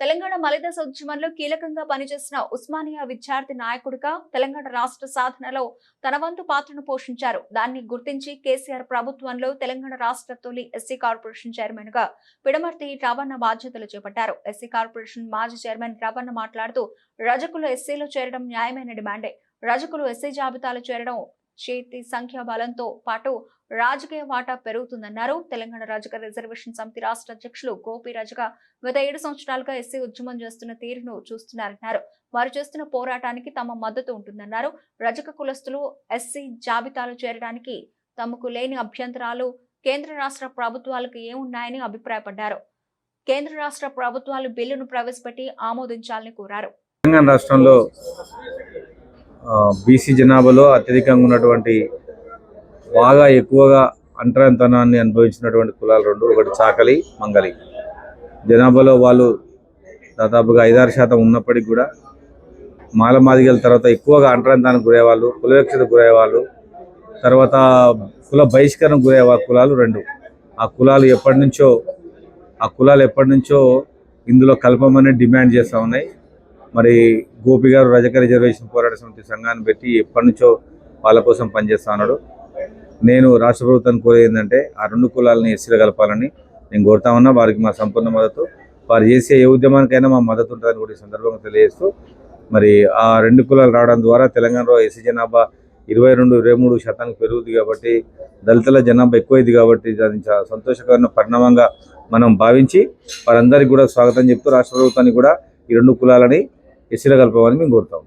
తెలంగాణ మలిదశ ఉద్యమంలో కీలకంగా పనిచేసిన ఉస్మానియా విద్యార్థి నాయకుడిగా తెలంగాణ రాష్ట్ర సాధనలో తన వంతు పాత్రను పోషించారు. దాన్ని గుర్తించి కేసీఆర్ ప్రభుత్వంలో తెలంగాణ రాష్ట్ర తొలి ఎస్సీ కార్పొరేషన్ చైర్మన్ గా పిడమర్తి రవణ బాధ్యతలు చేపట్టారు. ఎస్సీ కార్పొరేషన్ మాజీ చైర్మన్ రవణ మాట్లాడుతూ రజకులు ఎస్సీలో చేరడం న్యాయమైన డిమాండే. రజకులు ఎస్సీ జాబితాలో చేరడం చేతి సంఖ్యాబలంతో పాటు రాజకీయ వాటా పెరుగుతుందన్నారు. తెలంగాణ రజక రిజర్వేషన్ సమితి రాష్ట్ర అధ్యక్షులు గోపి రజక గత 7 సంవత్సరాలుగా ఎస్సీ ఉద్యమం చేస్తున్న తీరును చూస్తున్నారన్నారు. వారు చేస్తున్న పోరాటానికి తమ మద్దతు ఉంటుందన్నారు. రజక కులస్తులు ఎస్సీ జాబితాలో చేరడానికి తమకు లేని అభ్యంతరాలు కేంద్ర రాష్ట్ర ప్రభుత్వాలకు ఏమున్నాయని అభిప్రాయపడ్డారు. కేంద్ర రాష్ట్ర ప్రభుత్వాలు బిల్లును ప్రవేశపెట్టి ఆమోదించాలని కోరారు. తెలంగాణ రాష్ట్రంలో బీసీ జనాభాలో అత్యధికంగా ఉన్నటువంటి బాగా ఎక్కువగా అంటరానితనాన్ని అనుభవించినటువంటి కులాలు రెండు, ఒకటి చాకలి, మంగలి. జనాభాలో వాళ్ళు దాదాపుగా 5-6% ఉన్నప్పటికీ కూడా మాలమాదిగల తర్వాత ఎక్కువగా అంటరానితనానికి గురయ్యేవాళ్ళు, కులవివక్షతకు గురయ్యేవాళ్ళు, తర్వాత కుల బహిష్కరణకు గురయ్యే కులాలు రెండు. ఆ కులాలు ఎప్పటి నుంచో ఇందులో కలపమని డిమాండ్ చేస్తూ ఉన్నాయి. మరి గోపి గారు రజక రిజర్వేషన్ పోరాట సమితి సంఘాన్ని పెట్టి ఎప్పటి నుంచో వాళ్ళ కోసం పనిచేస్తా ఉన్నాడు. నేను రాష్ట్ర ప్రభుత్వాన్ని కోరేది ఏంటంటే ఆ రెండు కులాలని ఎస్సీలో కలపాలని నేను కోరుతా ఉన్నా. వారికి మా సంపూర్ణ మద్దతు, వారు చేసే ఏ ఉద్యమానికైనా మా మద్దతు ఉంటుందని కూడా ఈ సందర్భంగా తెలియజేస్తూ, మరి ఆ రెండు కులాలు రావడం ద్వారా తెలంగాణలో ఎస్సీ జనాభా 22-23% పెరుగుతుంది. కాబట్టి దళితుల జనాభా ఎక్కువైంది. కాబట్టి దాని చాలా సంతోషకరమైన పరిణామంగా మనం భావించి వారందరికీ కూడా స్వాగతం చెప్తూ రాష్ట్ర ప్రభుత్వాన్ని కూడా ఈ రెండు కులాలని ఎస్సీలో కలపమని మేము కోరుతాం.